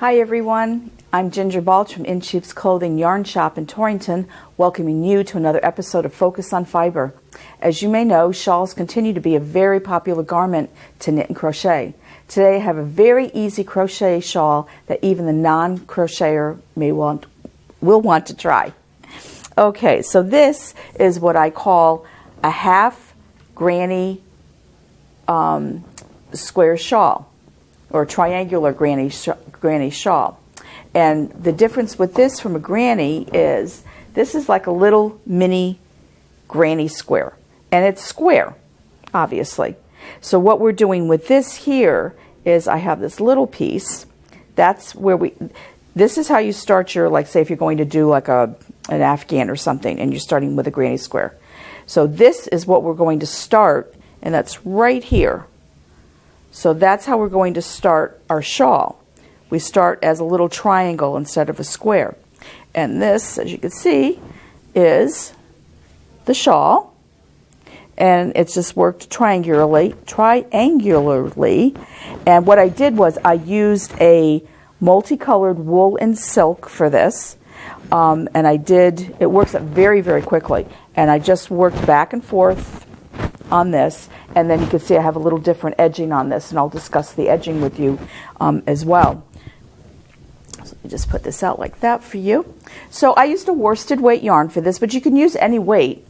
Hi everyone, I'm Ginger Balch from In Sheep's Clothing Yarn Shop in Torrington, welcoming you to another episode of Focus on Fiber. As you may know, shawls continue to be a very popular garment to knit and crochet. Today I have a very easy crochet shawl that even the non-crocheter will want to try. Okay, so this is what I call a half granny square shawl, or triangular granny shawl. And the difference with this from a granny is this is like a little mini granny square, and it's square, obviously. So what we're doing with this here is I have this little piece. That's where this is how you start your, like, say if you're going to do like an Afghan or something and you're starting with a granny square. So this is what we're going to start, and that's right here. So that's how we're going to start our shawl. We start as a little triangle instead of a square. And this, as you can see, is the shawl. And it's just worked triangularly. And what I did was I used a multicolored wool and silk for this. And it works up very, very quickly. And I just worked back and forth on this, and then you can see I have a little different edging on this, and I'll discuss the edging with you as well. So let me just put this out like that for you. So I used a worsted weight yarn for this, but you can use any weight.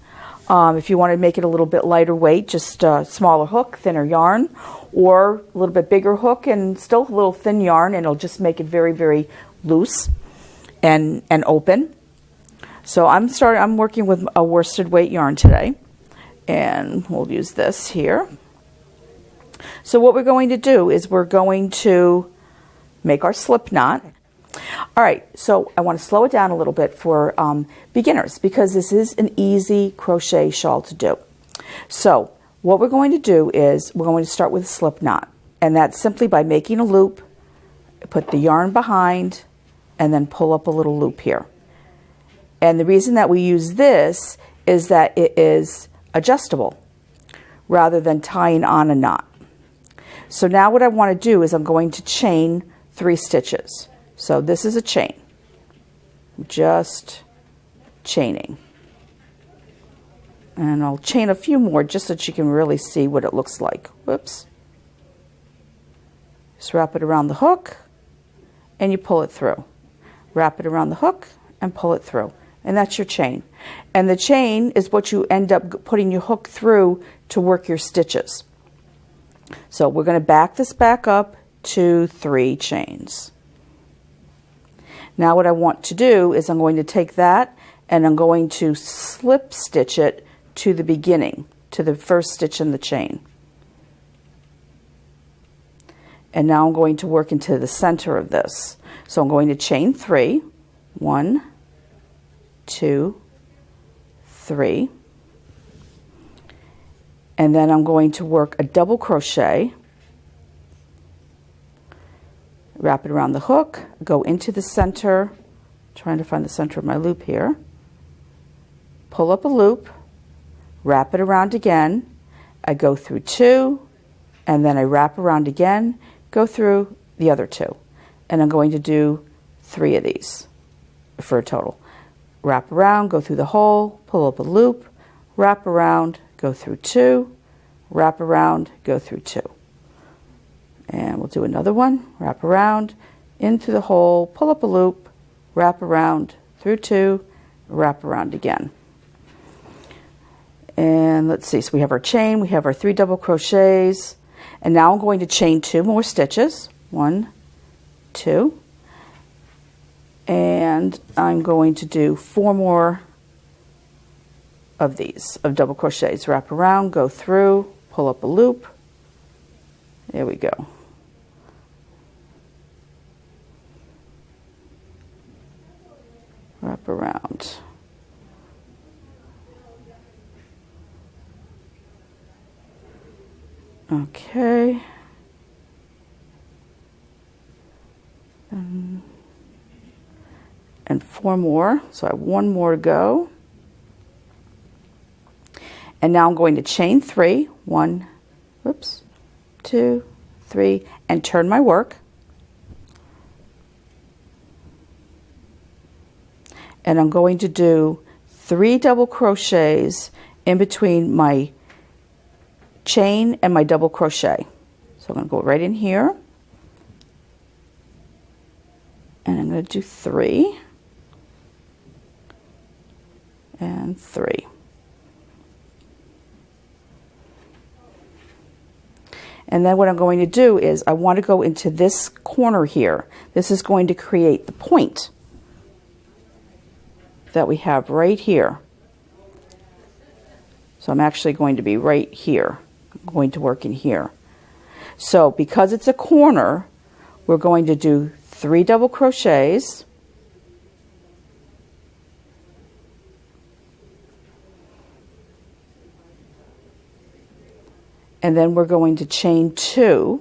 If you want to make it a little bit lighter weight, just a smaller hook, thinner yarn, or a little bit bigger hook and still a little thin yarn, and it'll just make it very, very loose and open. So I'm working with a worsted weight yarn today. And we'll use this here. So what we're going to do is we're going to make our slip knot. All right, so I want to slow it down a little bit for beginners, because this is an easy crochet shawl to do. So what we're going to do is we're going to start with a slip knot. And that's simply by making a loop, put the yarn behind, and then pull up a little loop here. And the reason that we use this is that it is adjustable rather than tying on a knot. So now what I want to do is I'm going to chain 3 stitches. So this is a chain, just chaining. And I'll chain a few more just so that you can really see what it looks like. Whoops. Just wrap it around the hook and you pull it through. Wrap it around the hook and pull it through. And that's your chain. And the chain is what you end up putting your hook through to work your stitches. So we're going to back this back up to 3 chains. Now what I want to do is I'm going to take that and I'm going to slip stitch it to the beginning, to the first stitch in the chain. And now I'm going to work into the center of this. So I'm going to chain 3. 1, 2, 3, and then I'm going to work a double crochet, wrap it around the hook, go into the center, trying to find the center of my loop here, pull up a loop, wrap it around again, I go through 2, and then I wrap around again, go through the other 2, and I'm going to do 3 of these for a total. Wrap around, go through the hole, pull up a loop, wrap around, go through 2, wrap around, go through 2. And we'll do another one. Wrap around, into the hole, pull up a loop, wrap around, through 2, wrap around again. And let's see, so we have our chain, we have our 3 double crochets, and now I'm going to chain 2 more stitches. 1, 2. And I'm going to do 4 more of these, of double crochets. Wrap around, go through, pull up a loop. There we go. Wrap around. Okay. And 4 more, so I have 1 more to go. And now I'm going to chain 3, 1, 2, 3, and turn my work. and I'm going to do 3 double crochets in between my chain and my double crochet. So I'm going to go right in here, and I'm going to do 3 and 3. And then what I'm going to do is I want to go into this corner here. This is going to create the point that we have right here. So I'm actually going to be right here. I'm going to work in here. So because it's a corner, we're going to do 3 double crochets. And then we're going to chain 2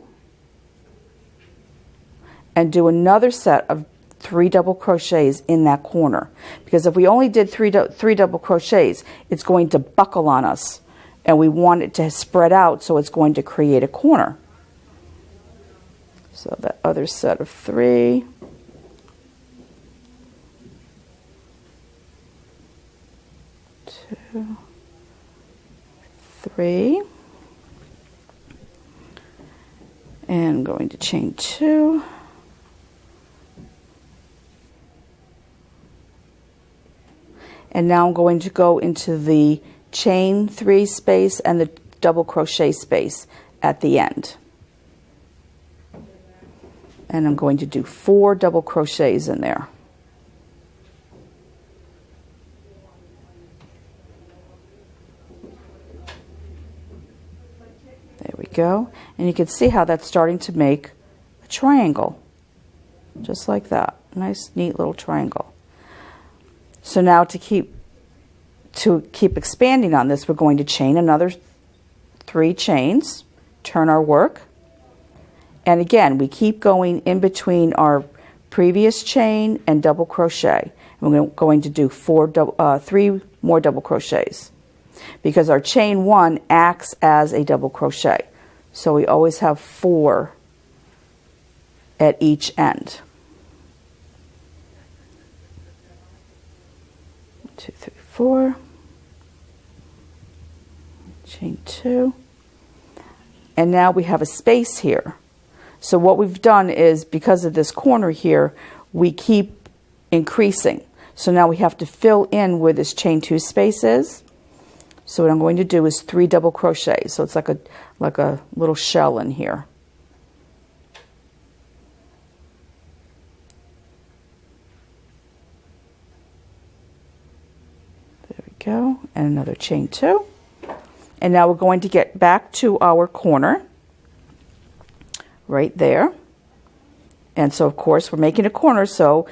and do another set of 3 double crochets in that corner. Because if we only did three double crochets, it's going to buckle on us. And we want it to spread out, so it's going to create a corner. So that other set of 3. 2, 3. And I'm going to chain 2. And now I'm going to go into the chain 3 space and the double crochet space at the end. And I'm going to do 4 double crochets in there. There we go. And you can see how that's starting to make a triangle. Just like that. Nice, neat little triangle. So now to keep expanding on this, we're going to chain another 3 chains, turn our work, and again we keep going in between our previous chain and double crochet. And we're going to do 3 more double crochets because our chain 1 acts as a double crochet. So we always have 4 at each end. 2, 3, 4. Chain 2. And now we have a space here. So what we've done is, because of this corner here, we keep increasing. So now we have to fill in where this chain 2 space is. So what I'm going to do is 3 double crochets. So it's like a little shell in here. There we go. And another chain 2. And now we're going to get back to our corner right there. And so of course we're making a corner, so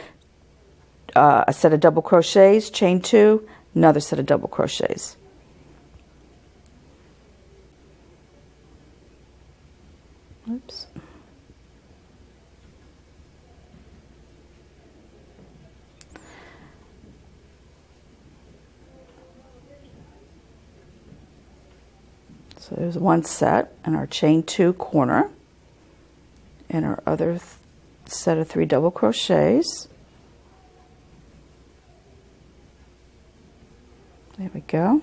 a set of double crochets, chain 2, another set of double crochets. Oops. So there's one set in our chain 2 corner, and our other set of 3 double crochets. There we go.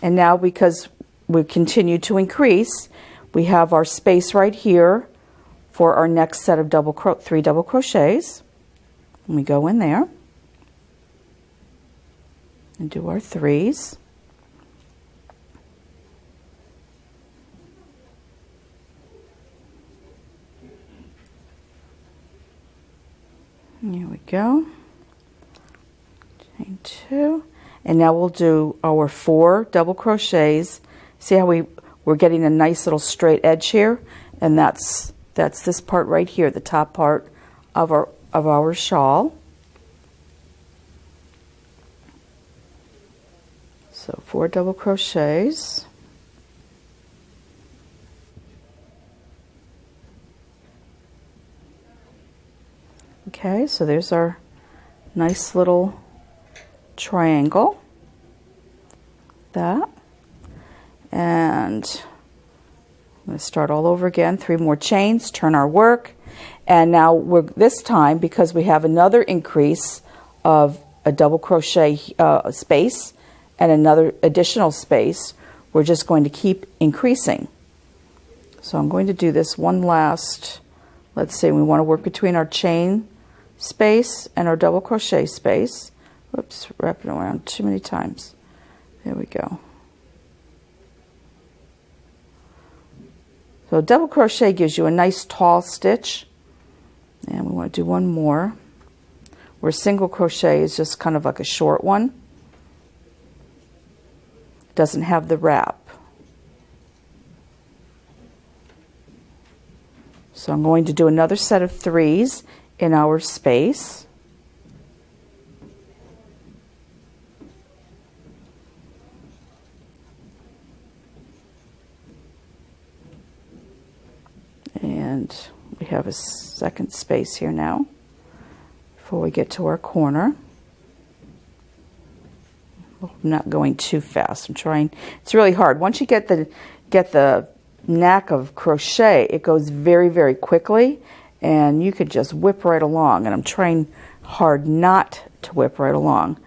And now, because we continue to increase, we have our space right here for our next set of 3 double crochets. And we go in there and do our 3s. Here we go. Chain 2. And now we'll do our 4 double crochets. See how we're getting a nice little straight edge here? And that's this part right here, the top part of our shawl. So 4 double crochets. Okay, so there's our nice little triangle. That. And I'm going to start all over again. 3 more chains, turn our work. And now this time, because we have another increase of a double crochet space and another additional space, we're just going to keep increasing. So I'm going to do this one last, let's see, we want to work between our chain space and our double crochet space. Whoops, wrapping around too many times. There we go. So double crochet gives you a nice tall stitch, and we want to do one more, where single crochet is just kind of like a short one. Doesn't have the wrap. So I'm going to do another set of 3s in our space. And we have a second space here now before we get to our corner. I'm not going too fast. I'm trying. It's really hard. Once you get the knack of crochet, it goes very, very quickly, and you could just whip right along. And I'm trying hard not to whip right along.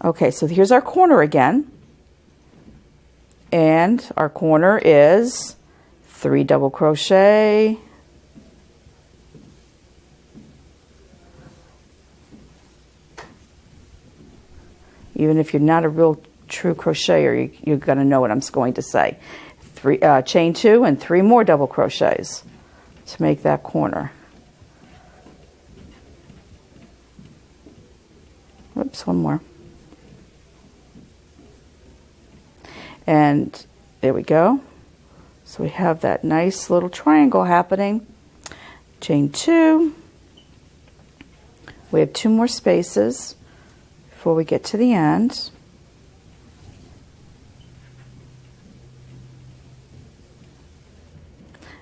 Okay, so here's our corner again, and our corner is 3 double crochet, even if you're not a real true crocheter, you're going to know what I'm going to say. Chain 2 and 3 more double crochets to make that corner. Whoops, one more. And there we go. So we have that nice little triangle happening. Chain 2. We have 2 more spaces before we get to the end.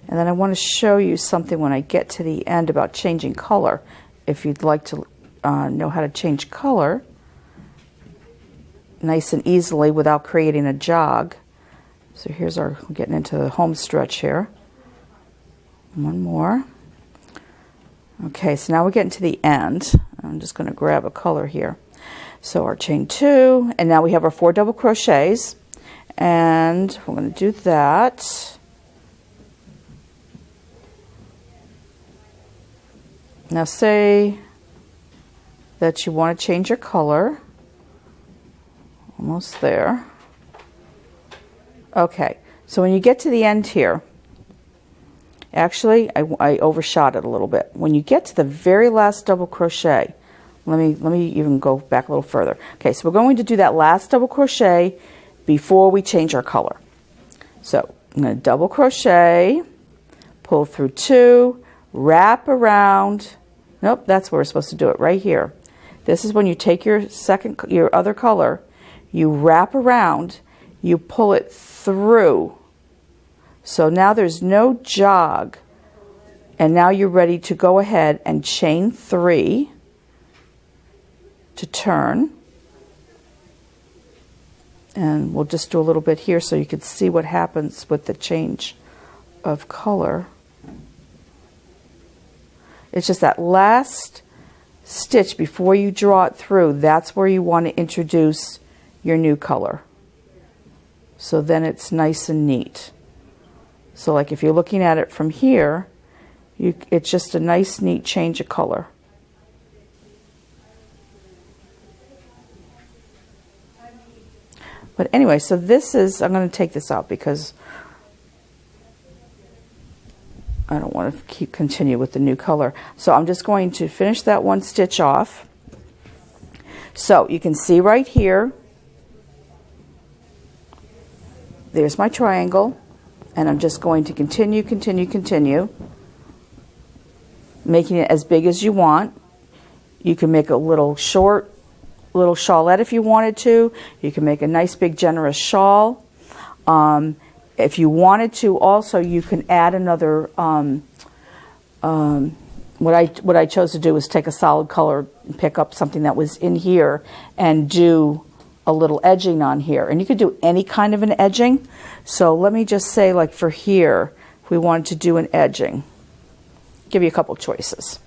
And then I want to show you something when I get to the end about changing color. If you'd like to know how to change color nice and easily without creating a jog. So here's our, getting into the home stretch here. One more. Okay, so now we're getting to the end. I'm just going to grab a color here. So our chain 2, and now we have our 4 double crochets, and we're going to do that. Now say that you want to change your color. Almost there. Okay, so when you get to the end here, actually I overshot it a little bit. When you get to the very last double crochet, let me even go back a little further. Okay, so we're going to do that last double crochet before we change our color. So I'm going to double crochet, pull through 2, wrap around. Nope, that's where we're supposed to do it, right here. This is when you take your other color, you wrap around, you pull it through. So now there's no jog, and now you're ready to go ahead and chain 3 to turn. And we'll just do a little bit here so you can see what happens with the change of color. It's just that last stitch before you draw it through, that's where you want to introduce your new color. So then it's nice and neat. So like if you're looking at it from here, it's just a nice neat change of color. But anyway, so this is, I'm going to take this out because I don't want to continue with the new color. So I'm just going to finish that one stitch off. So you can see right here, there's my triangle, and I'm just going to continue, making it as big as you want. You can make a little short, little shawlette if you wanted to. You can make a nice big generous shawl. If you wanted to also, you can add another, what I chose to do was take a solid color and pick up something that was in here and do a little edging on here. And you could do any kind of an edging. So let me just say, like for here, if we wanted to do an edging, give you a couple choices.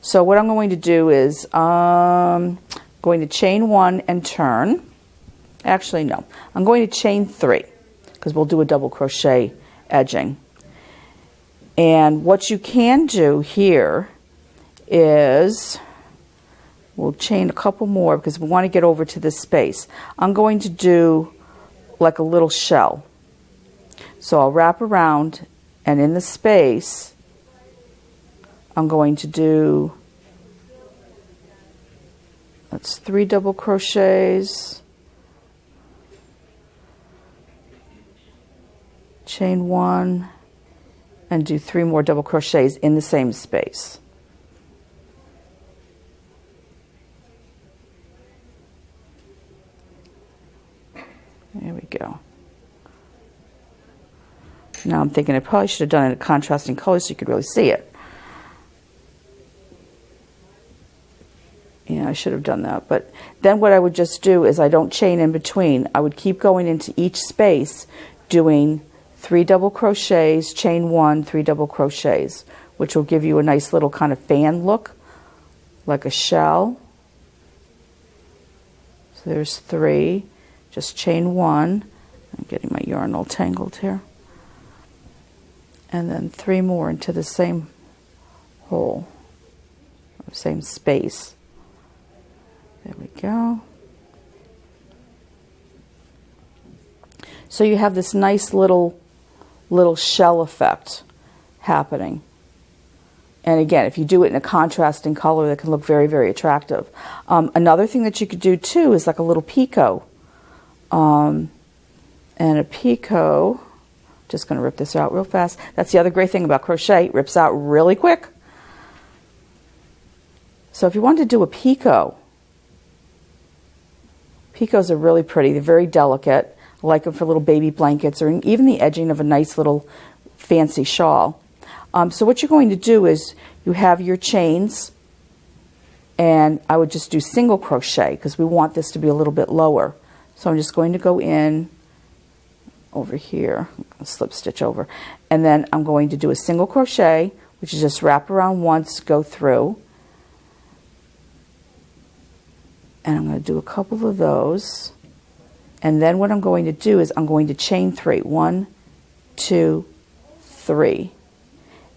So what I'm going to do is going to chain 1 and turn. Actually, no. I'm going to chain 3 because we'll do a double crochet edging. And what you can do here is we'll chain a couple more because we want to get over to this space. I'm going to do like a little shell. So I'll wrap around, and in the space I'm going to do, that's 3 double crochets, chain 1, and do 3 more double crochets in the same space. There we go. Now I'm thinking I probably should have done it in contrasting colors so you could really see it. Yeah, I should have done that. But then what I would just do is I don't chain in between. I would keep going into each space doing 3 double crochets, chain 1, 3 double crochets, which will give you a nice little kind of fan look, like a shell. So there's 3, just chain 1. I'm getting my yarn all tangled here. And then 3 more into the same hole, same space. There we go. So you have this nice little shell effect happening. And again, if you do it in a contrasting color, that can look very, very attractive. Another thing that you could do too is like a little picot. And a picot, just going to rip this out real fast. That's the other great thing about crochet, it rips out really quick. So if you wanted to do a picot, picots are really pretty. They're very delicate. I like them for little baby blankets or even the edging of a nice little fancy shawl. So what you're going to do is you have your chains, and I would just do single crochet because we want this to be a little bit lower. So I'm just going to go in over here, slip stitch over, and then I'm going to do a single crochet, which is just wrap around once, go through, and I'm going to do a couple of those. And then what I'm going to do is I'm going to chain 3, 1, 2, 3,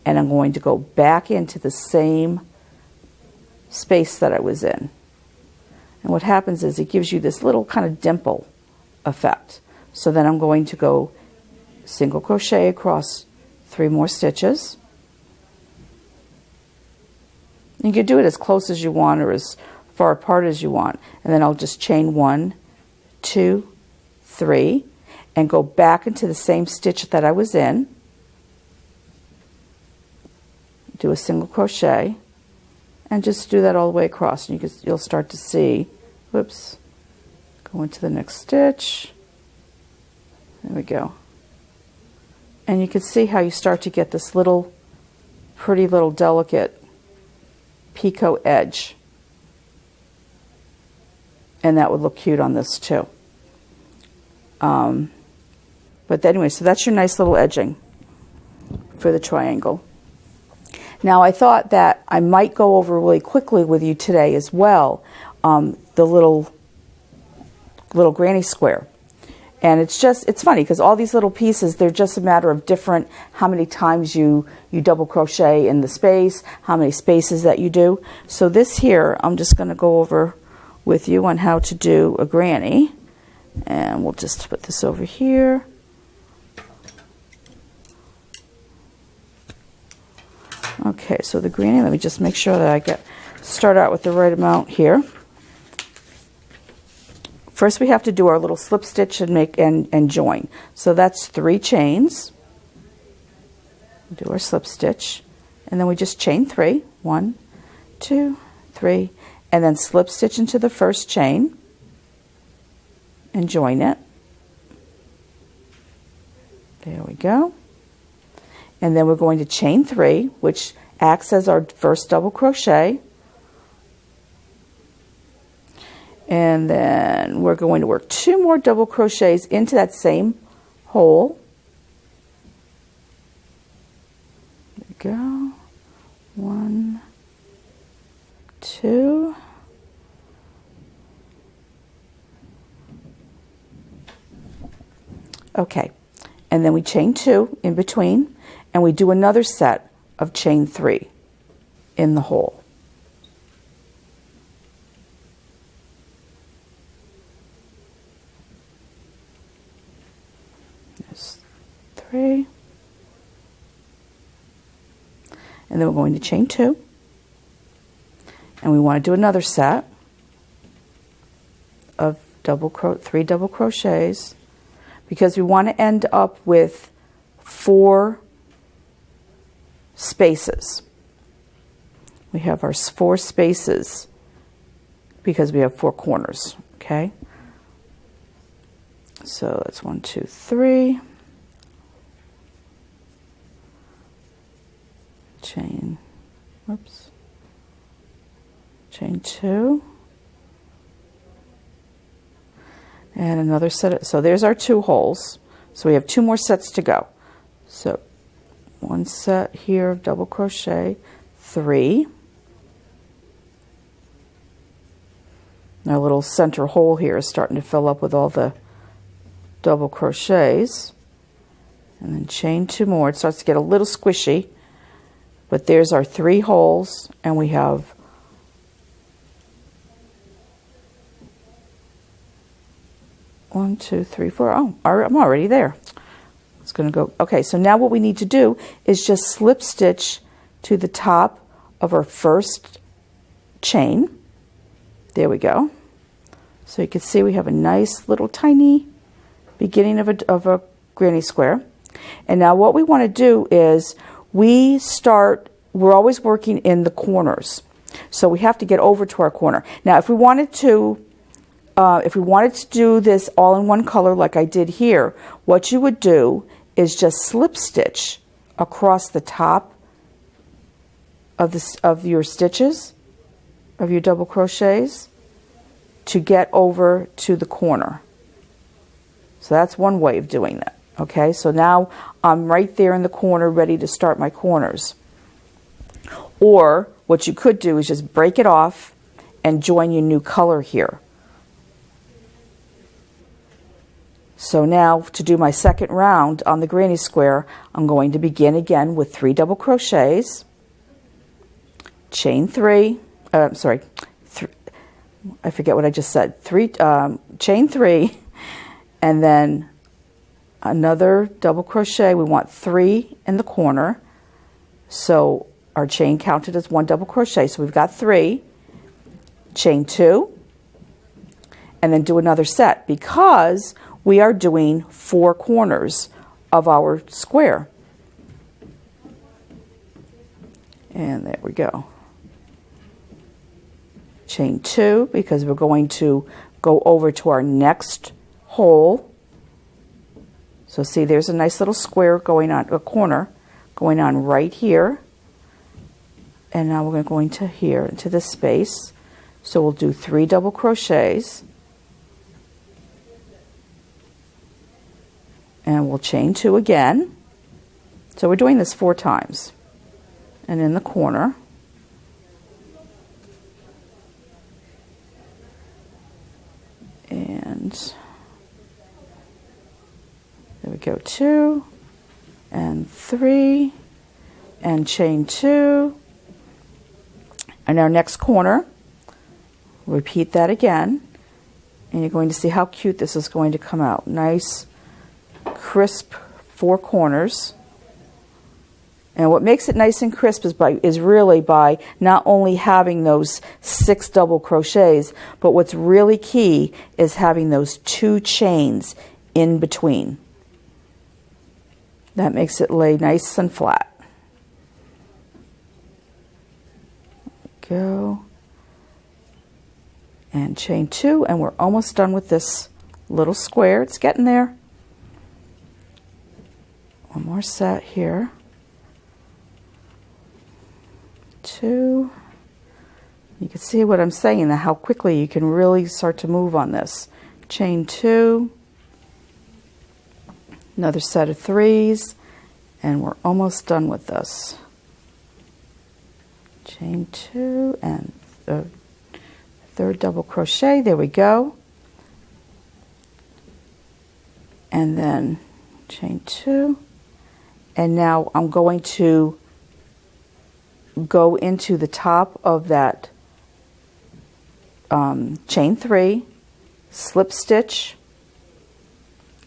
and I'm going to go back into the same space that I was in. And what happens is it gives you this little kind of dimple effect. So then I'm going to go single crochet across 3 more stitches. You can do it as close as you want or as far apart as you want. And then I'll just chain 1, 2, 3, and go back into the same stitch that I was in. Do a single crochet, and just do that all the way across. And you'll start to see, whoops, go into the next stitch. There we go. And you can see how you start to get this little, pretty little delicate picot edge. And that would look cute on this too. But anyway, so that's your nice little edging for the triangle. Now I thought that I might go over really quickly with you today as well, the little granny square. And it's funny because all these little pieces, they're just a matter of different, how many times you double crochet in the space, how many spaces that you do. So this here, I'm just going to go over with you on how to do a granny. And we'll just put this over here. Okay, so the granny, let me just make sure that I start out with the right amount here. First we have to do our little slip stitch and join. So that's 3 chains. Do our slip stitch, and then we just chain 3. 1, 2, 3, and then slip stitch into the first chain and join it. There we go. And then we're going to chain 3, which acts as our first double crochet. And then we're going to work 2 more double crochets into that same hole. There we go. 1, Okay, and then we chain 2 in between, and we do another set of chain 3 in the hole. There's 3. And then we're going to chain 2. And we want to do another set of 3 double crochets, because we want to end up with 4 spaces. We have our 4 spaces because we have 4 corners, okay? So that's 1, 2, 3. Chain, whoops, chain 2. And another set so there's our 2 holes. So we have 2 more sets to go. So 1 set here of double crochet, 3. Our little center hole here is starting to fill up with all the double crochets. And then chain 2 more. It starts to get a little squishy. But there's our 3 holes, and we have 1, 2, 3, 4. Oh, I'm already there. It's going to go. Okay, so now what we need to do is just slip stitch to the top of our first chain. There we go. So you can see we have a nice little tiny beginning of a granny square. And now what we want to do is we're always working in the corners. So we have to get over to our corner. Now if we wanted to do this all in one color like I did here, what you would do is just slip stitch across the top of your stitches, of your double crochets, to get over to the corner. So that's one way of doing that. Okay, so now I'm right there in the corner ready to start my corners. Or what you could do is just break it off and join your new color here. So now to do my second round on the granny square, I'm going to begin again with 3 double crochets, chain 3, I forget what I just said, chain 3, and then another double crochet. We want 3 in the corner, so our chain counted as 1 double crochet, so we've got 3, chain 2, and then do another set, because we are doing 4 corners of our square. And there we go. Chain 2, because we're going to go over to our next hole. So see, there's a nice little square going on, a corner going on right here. And now we're going to here, into this space. So we'll do 3 double crochets. And we'll chain 2 again. So we're doing this 4 times. And in the corner, and there we go, 2 and 3 and chain 2. And our next corner, repeat that again, and you're going to see how cute this is going to come out. Nice, crisp 4 corners. And what makes it nice and crisp is really by not only having those 6 double crochets, but what's really key is having those 2 chains in between. That makes it lay nice and flat. Go. And chain 2, and we're almost done with this little square. It's getting there. One more set here. 2. You can see what I'm saying, how quickly you can really start to move on this. Chain 2, another set of 3s, and we're almost done with this. Chain 2 and the 3rd double crochet. There we go. and then chain 2, and now I'm going to go into the top of that chain 3, slip stitch,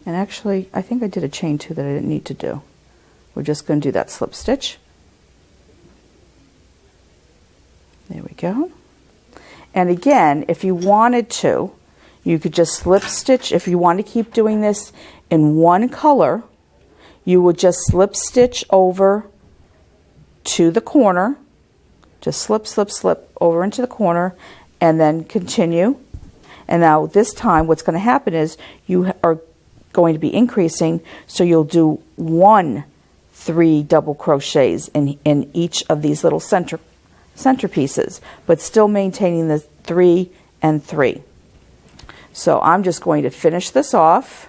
and actually I think I did a chain 2 that I didn't need to do. We're just going to do that slip stitch. There we go. And again, if you wanted to, you could just slip stitch. If you want to keep doing this in one color, you would just slip stitch over to the corner. Just slip, slip, slip over into the corner and then continue. And now this time what's going to happen is you are going to be increasing, so you'll do 3 double crochets in each of these little center pieces, but still maintaining the 3 and 3. So I'm just going to finish this off,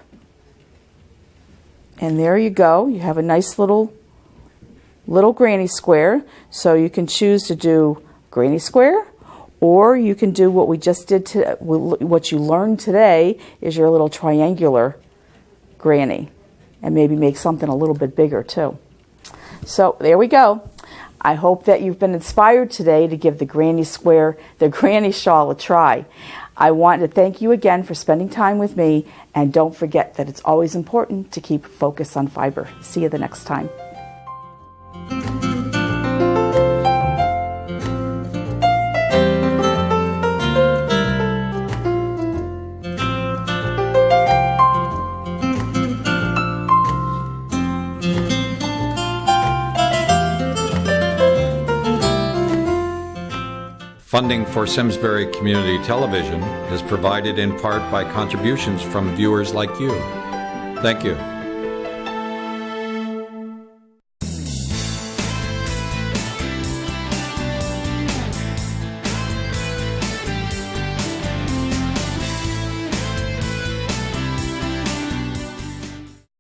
and there you go. You have a nice little granny square. So you can choose to do granny square, or you can do what we just did what you learned today is your little triangular granny, and maybe make something a little bit bigger too. So there we go. I hope that you've been inspired today to give the granny square, the granny shawl, a try. I want to thank you again for spending time with me, and don't forget that it's always important to keep focus on fiber. See you the next time. Funding for Simsbury Community Television is provided in part by contributions from viewers like you. Thank you.